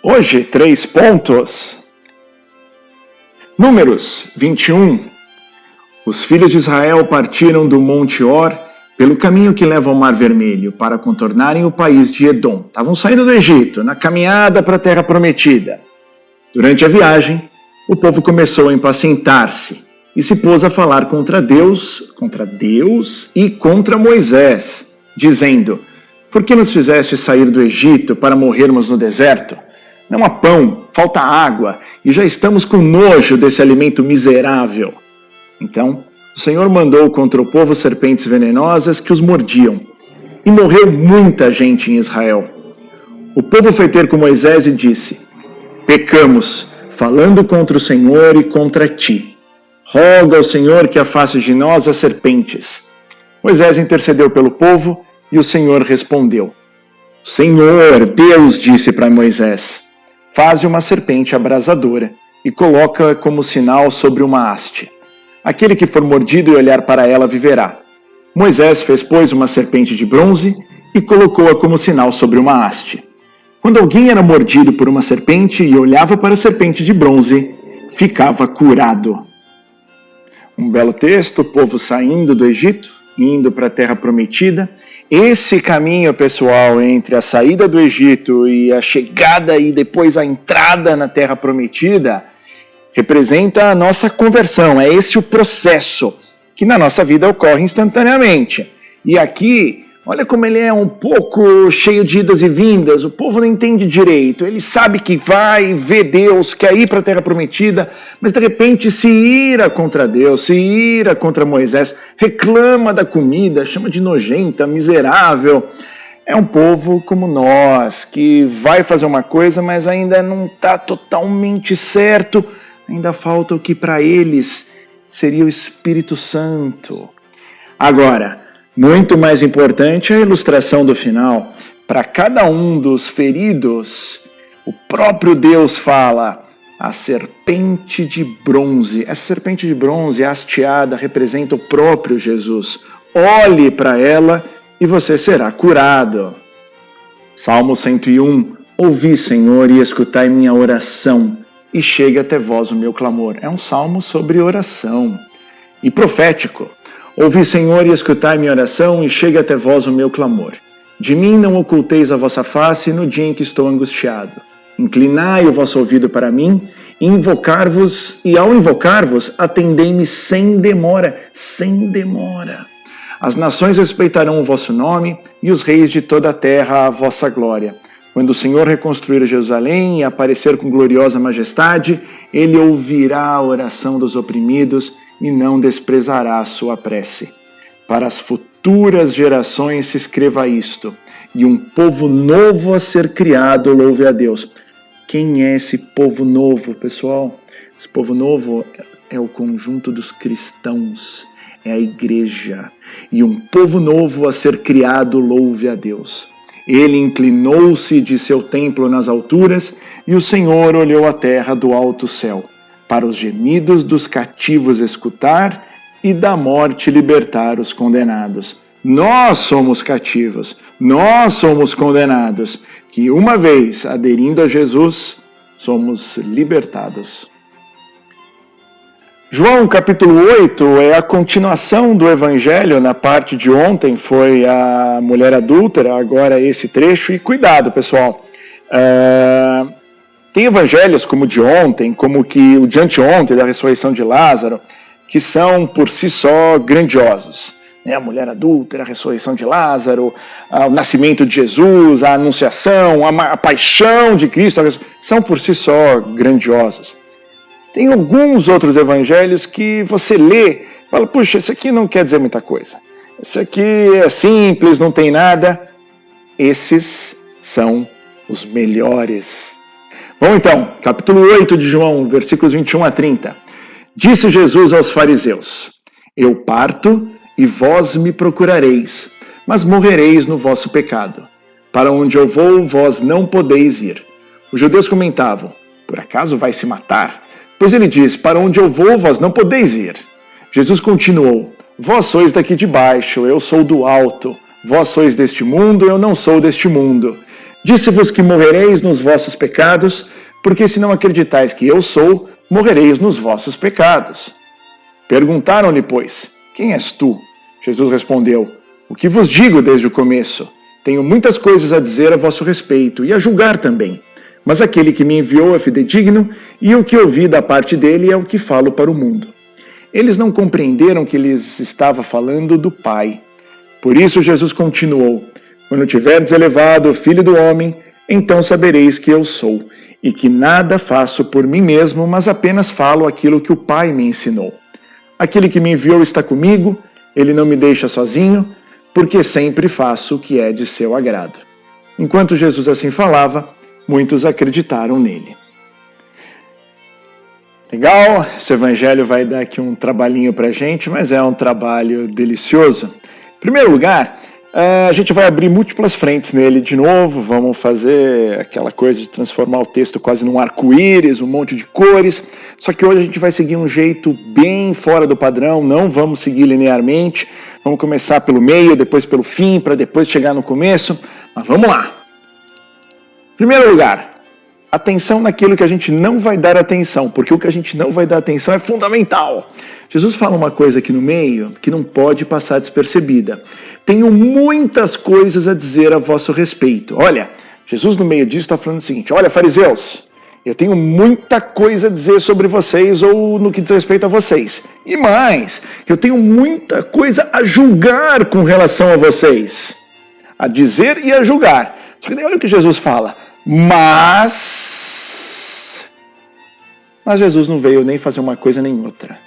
Hoje, 3 pontos. Números 21. Os filhos de Israel partiram do Monte Or pelo caminho que leva ao Mar Vermelho para contornarem o país de Edom. Estavam saindo do Egito, na caminhada para a Terra Prometida. Durante a viagem, o povo começou a impacientar-se e se pôs a falar contra Deus e contra Moisés, dizendo: Por que nos fizeste sair do Egito para morrermos no deserto? Não há pão, falta água, e já estamos com nojo desse alimento miserável. Então, o Senhor mandou contra o povo serpentes venenosas que os mordiam, e morreu muita gente em Israel. O povo foi ter com Moisés e disse: Pecamos, falando contra o Senhor e contra ti. Roga ao Senhor que afaste de nós as serpentes. Moisés intercedeu pelo povo, e o Senhor respondeu. O Senhor, Deus, disse para Moisés: Faze uma serpente abrasadora e coloca-a como sinal sobre uma haste. Aquele que for mordido e olhar para ela viverá. Moisés fez, pois, uma serpente de bronze e colocou-a como sinal sobre uma haste. Quando alguém era mordido por uma serpente e olhava para a serpente de bronze, ficava curado. Um belo texto, o povo saindo do Egito, indo para a Terra Prometida. Esse caminho, pessoal, entre a saída do Egito e a chegada e depois a entrada na Terra Prometida, representa a nossa conversão. É esse o processo que na nossa vida ocorre instantaneamente. E aqui, olha como ele é um pouco cheio de idas e vindas. O povo não entende direito. Ele sabe que vai ver Deus, quer ir para a Terra Prometida, mas de repente se ira contra Deus, se ira contra Moisés, reclama da comida, chama de nojenta, miserável. É um povo como nós, que vai fazer uma coisa, mas ainda não está totalmente certo. Ainda falta o que para eles seria o Espírito Santo. Agora, muito mais importante é a ilustração do final. Para cada um dos feridos, o próprio Deus fala: a serpente de bronze. Essa serpente de bronze hasteada representa o próprio Jesus. Olhe para ela e você será curado. Salmo 101. Ouvi, Senhor, e escutai minha oração, e chegue até vós o meu clamor. É um salmo sobre oração. E profético. Ouvi, Senhor, e escutai minha oração, e chegue até vós o meu clamor. De mim não oculteis a vossa face no dia em que estou angustiado. Inclinai o vosso ouvido para mim, e ao invocar-vos, atendei-me sem demora, sem demora. As nações respeitarão o vosso nome, e os reis de toda a terra a vossa glória. Quando o Senhor reconstruir Jerusalém e aparecer com gloriosa majestade, ele ouvirá a oração dos oprimidos e não desprezará a sua prece. Para as futuras gerações se escreva isto, e um povo novo a ser criado louve a Deus. Quem é esse povo novo, pessoal? Esse povo novo é o conjunto dos cristãos, é a igreja. E um povo novo a ser criado louve a Deus. Ele inclinou-se de seu templo nas alturas, e o Senhor olhou a terra do alto céu, para os gemidos dos cativos escutar e da morte libertar os condenados. Nós somos cativos, nós somos condenados, que uma vez aderindo a Jesus, somos libertados. João capítulo 8 é a continuação do Evangelho. Na parte de ontem foi a mulher adúltera, agora esse trecho. E cuidado, pessoal, tem evangelhos como o de ontem, como o de anteontem, da ressurreição de Lázaro, que são por si só grandiosos. A mulher adúltera, a ressurreição de Lázaro, o nascimento de Jesus, a anunciação, a paixão de Cristo, são por si só grandiosos. Tem alguns outros evangelhos que você lê e fala: puxa, esse aqui não quer dizer muita coisa. Esse aqui é simples, não tem nada. Esses são os melhores. Bom, então, capítulo 8 de João, versículos 21 a 30. Disse Jesus aos fariseus: Eu parto e vós me procurareis, mas morrereis no vosso pecado. Para onde eu vou, vós não podeis ir. Os judeus comentavam: Por acaso vai se matar? Pois ele diz: Para onde eu vou, vós não podeis ir. Jesus continuou: Vós sois daqui de baixo, eu sou do alto. Vós sois deste mundo, eu não sou deste mundo. Disse-vos que morrereis nos vossos pecados, porque se não acreditais que eu sou, morrereis nos vossos pecados. Perguntaram-lhe, pois, quem és tu? Jesus respondeu, o que vos digo desde o começo? Tenho muitas coisas a dizer a vosso respeito e a julgar também. Mas aquele que me enviou é fidedigno, e o que ouvi da parte dele é o que falo para o mundo. Eles não compreenderam que lhes estava falando do Pai. Por isso Jesus continuou, quando tiverdes elevado o Filho do Homem, então sabereis que eu sou, e que nada faço por mim mesmo, mas apenas falo aquilo que o Pai me ensinou. Aquele que me enviou está comigo, ele não me deixa sozinho, porque sempre faço o que é de seu agrado. Enquanto Jesus assim falava, muitos acreditaram nele. Legal, esse evangelho vai dar aqui um trabalhinho pra gente, mas é um trabalho delicioso. Em primeiro lugar, a gente vai abrir múltiplas frentes nele de novo, vamos fazer aquela coisa de transformar o texto quase num arco-íris, um monte de cores, só que hoje a gente vai seguir um jeito bem fora do padrão, não vamos seguir linearmente, vamos começar pelo meio, depois pelo fim, para depois chegar no começo, mas vamos lá. Em primeiro lugar, atenção naquilo que a gente não vai dar atenção, porque o que a gente não vai dar atenção é fundamental. Jesus fala uma coisa aqui no meio que não pode passar despercebida. Tenho muitas coisas a dizer a vosso respeito. Olha, Jesus no meio disso está falando o seguinte, olha, fariseus, eu tenho muita coisa a dizer sobre vocês ou no que diz respeito a vocês. E mais, eu tenho muita coisa a julgar com relação a vocês. A dizer e a julgar. Só que olha o que Jesus fala. Mas Jesus não veio nem fazer uma coisa nem outra.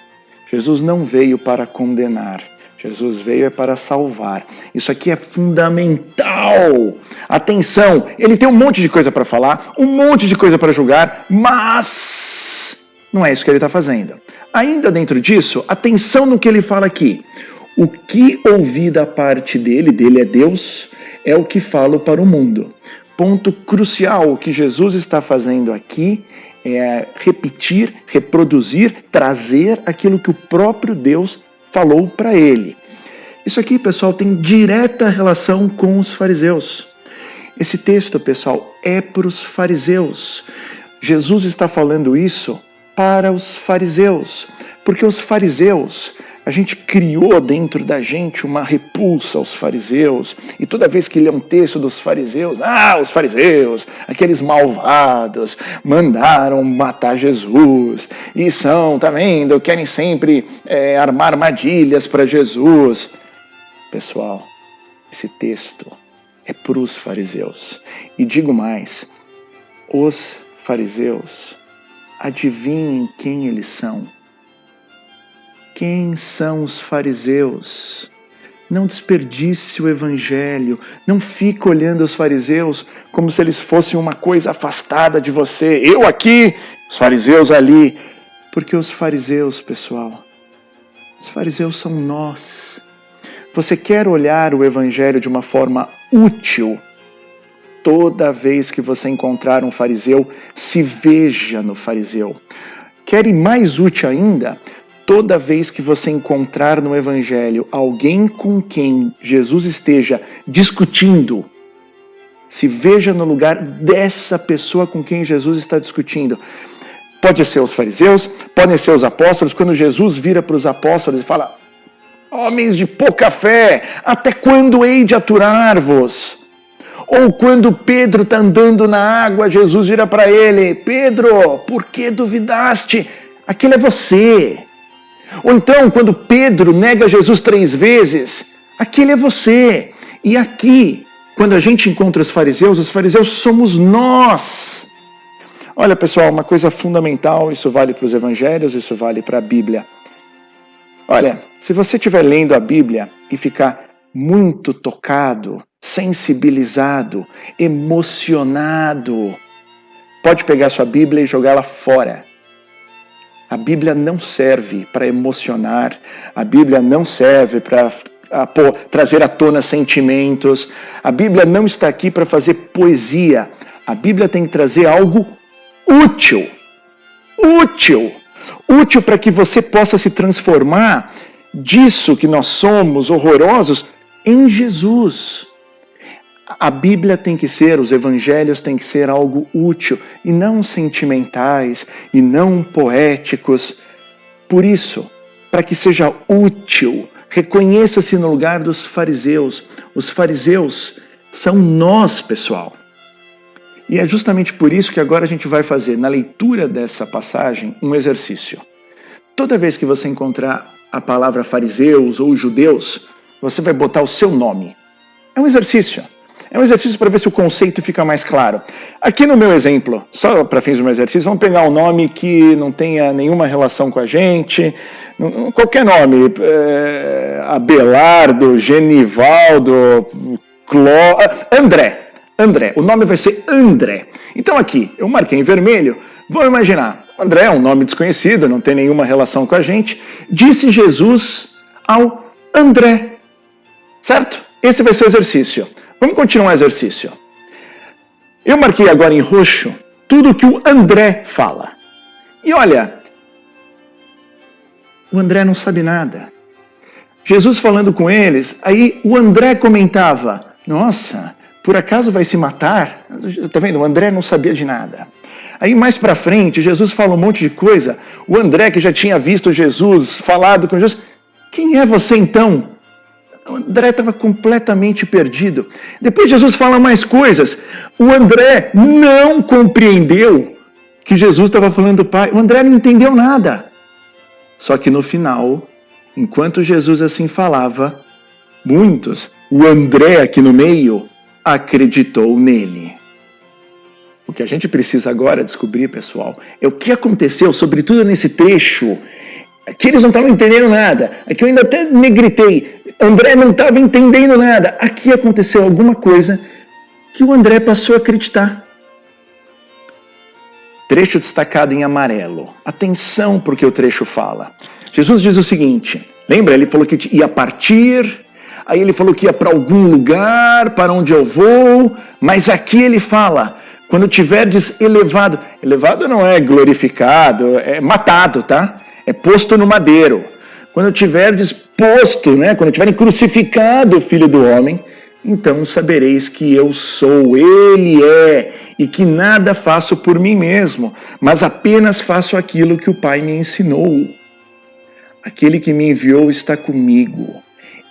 Jesus não veio para condenar. Jesus veio para salvar. Isso aqui é fundamental. Atenção, ele tem um monte de coisa para falar, um monte de coisa para julgar, mas não é isso que ele está fazendo. Ainda dentro disso, atenção no que ele fala aqui. O que ouvi da parte dele é Deus, é o que falo para o mundo. Ponto crucial, o que Jesus está fazendo aqui é repetir, reproduzir, trazer aquilo que o próprio Deus falou para ele. Isso aqui, pessoal, tem direta relação com os fariseus. Esse texto, pessoal, é para os fariseus. Jesus está falando isso para os fariseus, porque os fariseus, a gente criou dentro da gente uma repulsa aos fariseus, e toda vez que lê um texto dos fariseus, os fariseus, aqueles malvados, mandaram matar Jesus, e são, tá vendo, querem sempre armar armadilhas para Jesus. Pessoal, esse texto é para os fariseus. E digo mais, os fariseus, adivinhem quem eles são? Quem são os fariseus? Não desperdice o evangelho, não fique olhando os fariseus como se eles fossem uma coisa afastada de você. Eu aqui, os fariseus ali. Porque os fariseus, pessoal, os fariseus são nós. Você quer olhar o evangelho de uma forma útil? Toda vez que você encontrar um fariseu, se veja no fariseu. Quer ir mais útil ainda? Toda vez que você encontrar no Evangelho alguém com quem Jesus esteja discutindo, se veja no lugar dessa pessoa com quem Jesus está discutindo. Pode ser os fariseus, podem ser os apóstolos. Quando Jesus vira para os apóstolos e fala, homens de pouca fé, até quando hei de aturar-vos? Ou quando Pedro está andando na água, Jesus vira para ele, Pedro, por que duvidaste? Aquele é você. Ou então, quando Pedro nega Jesus 3 vezes, aquele é você. E aqui, quando a gente encontra os fariseus somos nós. Olha, pessoal, uma coisa fundamental, isso vale para os evangelhos, isso vale para a Bíblia. Olha, se você estiver lendo a Bíblia e ficar muito tocado, sensibilizado, emocionado, pode pegar sua Bíblia e jogá-la fora. A Bíblia não serve para emocionar, a Bíblia não serve para trazer à tona sentimentos, a Bíblia não está aqui para fazer poesia, a Bíblia tem que trazer algo útil para que você possa se transformar disso que nós somos horrorosos em Jesus. A Bíblia tem que ser, os evangelhos têm que ser algo útil, e não sentimentais, e não poéticos. Por isso, para que seja útil, reconheça-se no lugar dos fariseus. Os fariseus são nós, pessoal. E é justamente por isso que agora a gente vai fazer, na leitura dessa passagem, um exercício. Toda vez que você encontrar a palavra fariseus ou judeus, você vai botar o seu nome. É um exercício. É um exercício para ver se o conceito fica mais claro. Aqui no meu exemplo, só para fins do meu exercício, vamos pegar um nome que não tenha nenhuma relação com a gente, qualquer nome, Abelardo, Genivaldo, André, o nome vai ser André. Então aqui, eu marquei em vermelho, vamos imaginar, André é um nome desconhecido, não tem nenhuma relação com a gente, disse Jesus ao André, certo? Esse vai ser o exercício. Vamos continuar o exercício. Eu marquei agora em roxo tudo que o André fala. E olha, o André não sabe nada. Jesus falando com eles, aí o André comentava, nossa, por acaso vai se matar? Tá vendo? O André não sabia de nada. Aí mais pra frente, Jesus fala um monte de coisa. O André, que já tinha visto Jesus, falado com Jesus, quem é você então? O André estava completamente perdido. Depois Jesus fala mais coisas. O André não compreendeu que Jesus estava falando do Pai. O André não entendeu nada. Só que no final, enquanto Jesus assim falava, muitos, o André aqui no meio, acreditou nele. O que a gente precisa agora descobrir, pessoal, é o que aconteceu, sobretudo nesse trecho. Aqui eles não estavam entendendo nada. Aqui eu ainda até me gritei. André não estava entendendo nada. Aqui aconteceu alguma coisa que o André passou a acreditar. Trecho destacado em amarelo. Atenção porque o trecho fala. Jesus diz o seguinte, lembra? Ele falou que ia partir, aí ele falou que ia para algum lugar, para onde eu vou, mas aqui ele fala, quando tiverdes elevado, elevado não é glorificado, é matado, tá? É posto no madeiro. Quando tiverdes posto, né? Quando tiverem crucificado o Filho do Homem, então sabereis que eu sou, Ele é, e que nada faço por mim mesmo, mas apenas faço aquilo que o Pai me ensinou. Aquele que me enviou está comigo.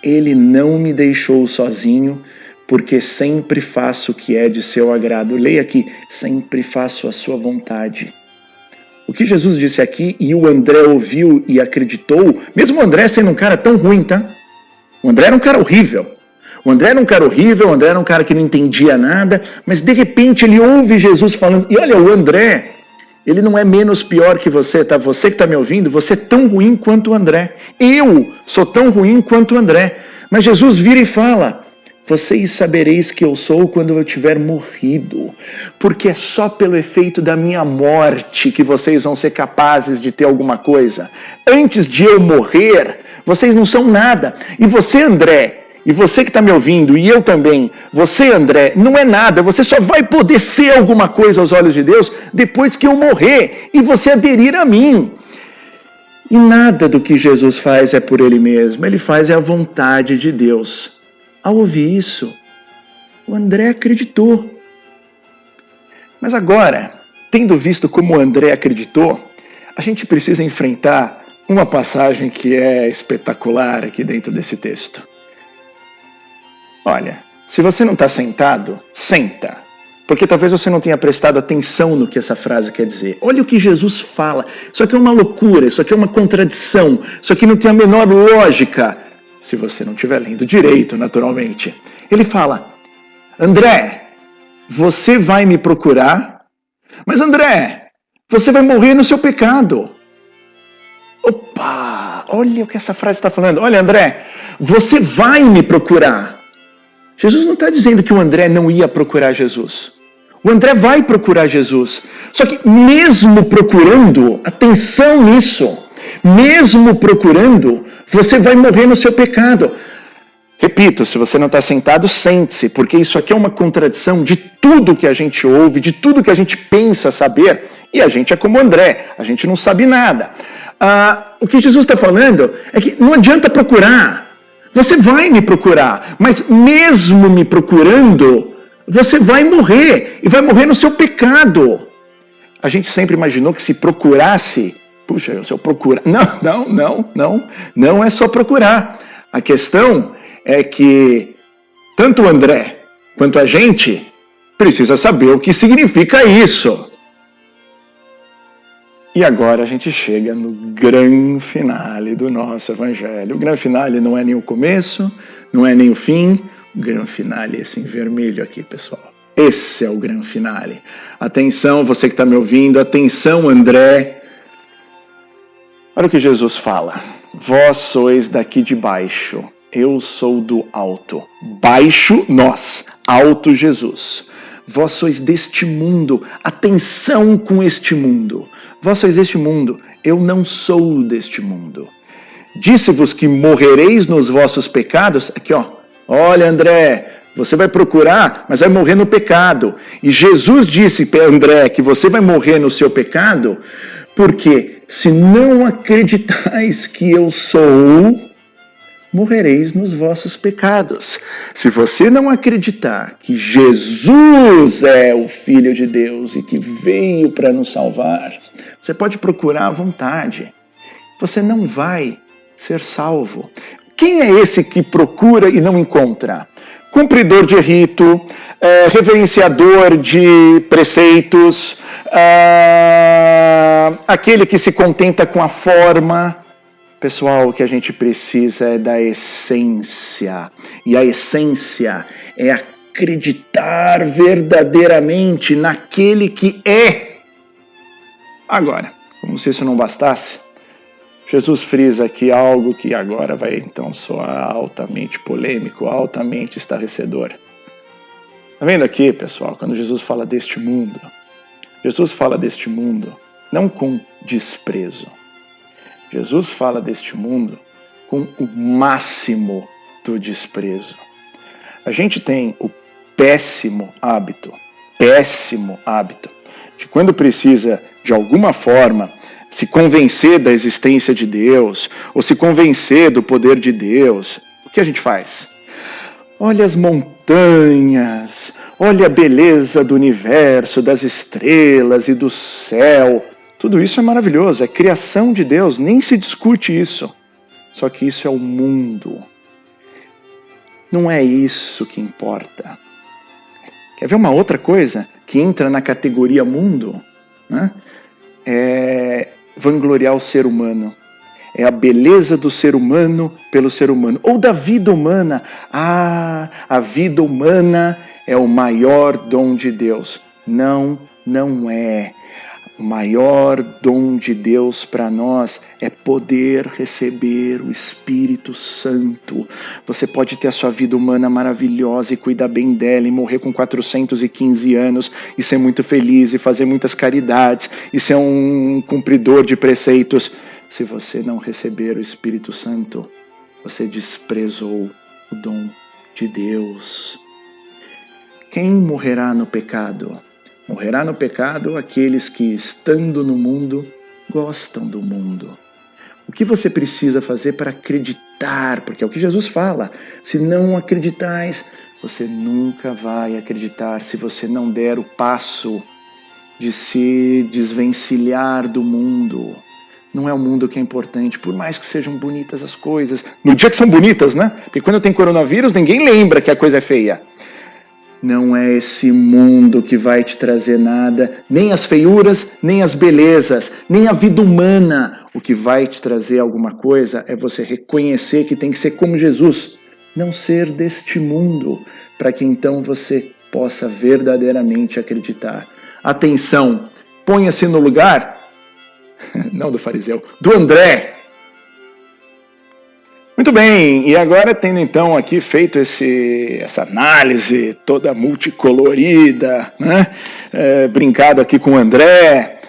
Ele não me deixou sozinho, porque sempre faço o que é de seu agrado. Leia aqui, sempre faço a sua vontade. O que Jesus disse aqui, e o André ouviu e acreditou, mesmo o André sendo um cara tão ruim, tá? O André era um cara horrível. O André era um cara que não entendia nada, mas de repente ele ouve Jesus falando, e olha, o André, ele não é menos pior que você, tá? Você que está me ouvindo, você é tão ruim quanto o André. Eu sou tão ruim quanto o André. Mas Jesus vira e fala, vocês sabereis que eu sou quando eu tiver morrido, porque é só pelo efeito da minha morte que vocês vão ser capazes de ter alguma coisa. Antes de eu morrer, vocês não são nada. E você, André, e você que está me ouvindo, e eu também, você, André, não é nada. Você só vai poder ser alguma coisa aos olhos de Deus depois que eu morrer e você aderir a mim. E nada do que Jesus faz é por ele mesmo, ele faz a vontade de Deus. Ao ouvir isso, o André acreditou. Mas agora, tendo visto como o André acreditou, a gente precisa enfrentar uma passagem que é espetacular aqui dentro desse texto. Olha, se você não está sentado, senta. Porque talvez você não tenha prestado atenção no que essa frase quer dizer. Olha o que Jesus fala. Isso aqui é uma loucura, isso aqui é uma contradição, isso aqui não tem a menor lógica. Se você não estiver lendo direito, naturalmente. Ele fala, André, você vai me procurar, mas André, você vai morrer no seu pecado. Opa, olha o que essa frase está falando. Olha, André, você vai me procurar. Jesus não está dizendo que o André não ia procurar Jesus. O André vai procurar Jesus. Só que mesmo procurando, atenção nisso, mesmo procurando, você vai morrer no seu pecado. Repito, se você não está sentado, sente-se, porque isso aqui é uma contradição de tudo que a gente ouve, de tudo que a gente pensa saber, e a gente é como André, a gente não sabe nada. O que Jesus está falando é que não adianta procurar. Você vai me procurar, mas mesmo me procurando, você vai morrer, e vai morrer no seu pecado. A gente sempre imaginou que se procurasse, puxa, se eu procurar... Não é só procurar. A questão é que tanto o André quanto a gente precisa saber o que significa isso. E agora a gente chega no grande finale do nosso evangelho. O grande finale não é nem o começo, não é nem o fim. O grande finale é esse em vermelho aqui, pessoal. Esse é o grande finale. Atenção, você que está me ouvindo. Atenção, André. Olha o que Jesus fala. Vós sois daqui de baixo. Eu sou do alto. Baixo, nós. Alto, Jesus. Vós sois deste mundo. Atenção com este mundo. Vós sois deste mundo, eu não sou deste mundo. Disse-vos que morrereis nos vossos pecados. Aqui, ó. Olha, André, você vai procurar, mas vai morrer no pecado. E Jesus disse para André que você vai morrer no seu pecado, porque se não acreditais que eu sou, morrereis nos vossos pecados. Se você não acreditar que Jesus é o Filho de Deus e que veio para nos salvar, você pode procurar à vontade. Você não vai ser salvo. Quem é esse que procura e não encontra? Cumpridor de rito, reverenciador de preceitos, aquele que se contenta com a forma. Pessoal, o que a gente precisa é da essência. E a essência é acreditar verdadeiramente naquele que é. Agora, como se isso não bastasse, Jesus frisa aqui algo que agora vai então soar altamente polêmico, altamente estarrecedor. Tá vendo aqui, pessoal, quando Jesus fala deste mundo, Jesus fala deste mundo não com desprezo. Jesus fala deste mundo com o máximo do desprezo. A gente tem o péssimo hábito, de quando precisa, de alguma forma, se convencer da existência de Deus, ou se convencer do poder de Deus, o que a gente faz? Olha as montanhas, olha a beleza do universo, das estrelas e do céu. Tudo isso é maravilhoso, é criação de Deus, nem se discute isso. Só que isso é o mundo. Não é isso que importa. Quer ver uma outra coisa que entra na categoria mundo? Né? É vangloriar o ser humano. É a beleza do ser humano pelo ser humano. Ou da vida humana. A vida humana é o maior dom de Deus. Não é. O maior dom de Deus para nós é poder receber o Espírito Santo. Você pode ter a sua vida humana maravilhosa e cuidar bem dela e morrer com 415 anos e ser muito feliz e fazer muitas caridades e ser um cumpridor de preceitos. Se você não receber o Espírito Santo, você desprezou o dom de Deus. Quem morrerá no pecado? Morrerá no pecado aqueles que, estando no mundo, gostam do mundo. O que você precisa fazer para acreditar? Porque é o que Jesus fala. Se não acreditais, você nunca vai acreditar. Se você não der o passo de se desvencilhar do mundo. Não é o mundo que é importante, por mais que sejam bonitas as coisas. No dia que são bonitas, né? Porque quando tem coronavírus, ninguém lembra que a coisa é feia. Não é esse mundo que vai te trazer nada, nem as feiuras, nem as belezas, nem a vida humana. O que vai te trazer alguma coisa é você reconhecer que tem que ser como Jesus, não ser deste mundo, para que então você possa verdadeiramente acreditar. Atenção, ponha-se no lugar, não do fariseu, do André. Muito bem, e agora tendo então aqui feito essa análise toda multicolorida, né? Brincado aqui com o André.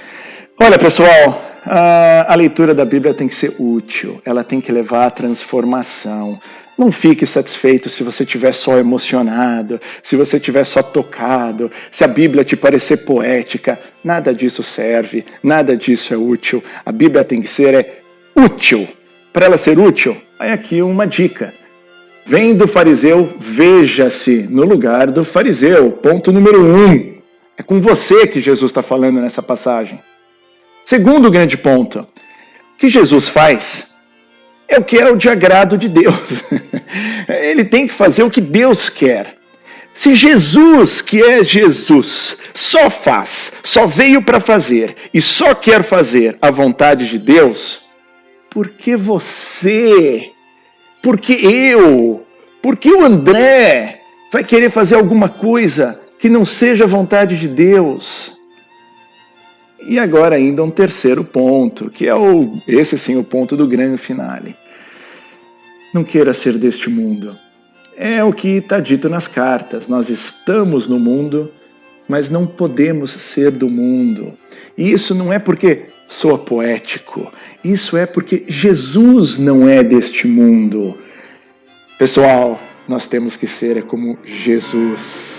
Olha, pessoal, a leitura da Bíblia tem que ser útil, ela tem que levar à transformação. Não fique satisfeito se você estiver só emocionado, se você estiver só tocado, se a Bíblia te parecer poética. Nada disso serve, nada disso é útil. A Bíblia tem que ser útil. Para ela ser útil, aí aqui uma dica. Vem do fariseu, veja-se no lugar do fariseu. Ponto número 1. É com você que Jesus está falando nessa passagem. Segundo grande ponto. O que Jesus faz é o que é o de agrado de Deus. Ele tem que fazer o que Deus quer. Se Jesus, que é Jesus, só faz, só veio para fazer e só quer fazer a vontade de Deus, por que você... Por que eu? Por que o André vai querer fazer alguma coisa que não seja a vontade de Deus? E agora ainda um terceiro ponto, que é esse sim o ponto do grande finale. Não queira ser deste mundo. É o que está dito nas cartas. Nós estamos no mundo, mas não podemos ser do mundo. E isso não é porque soa poético. Isso é porque Jesus não é deste mundo. Pessoal, nós temos que ser como Jesus.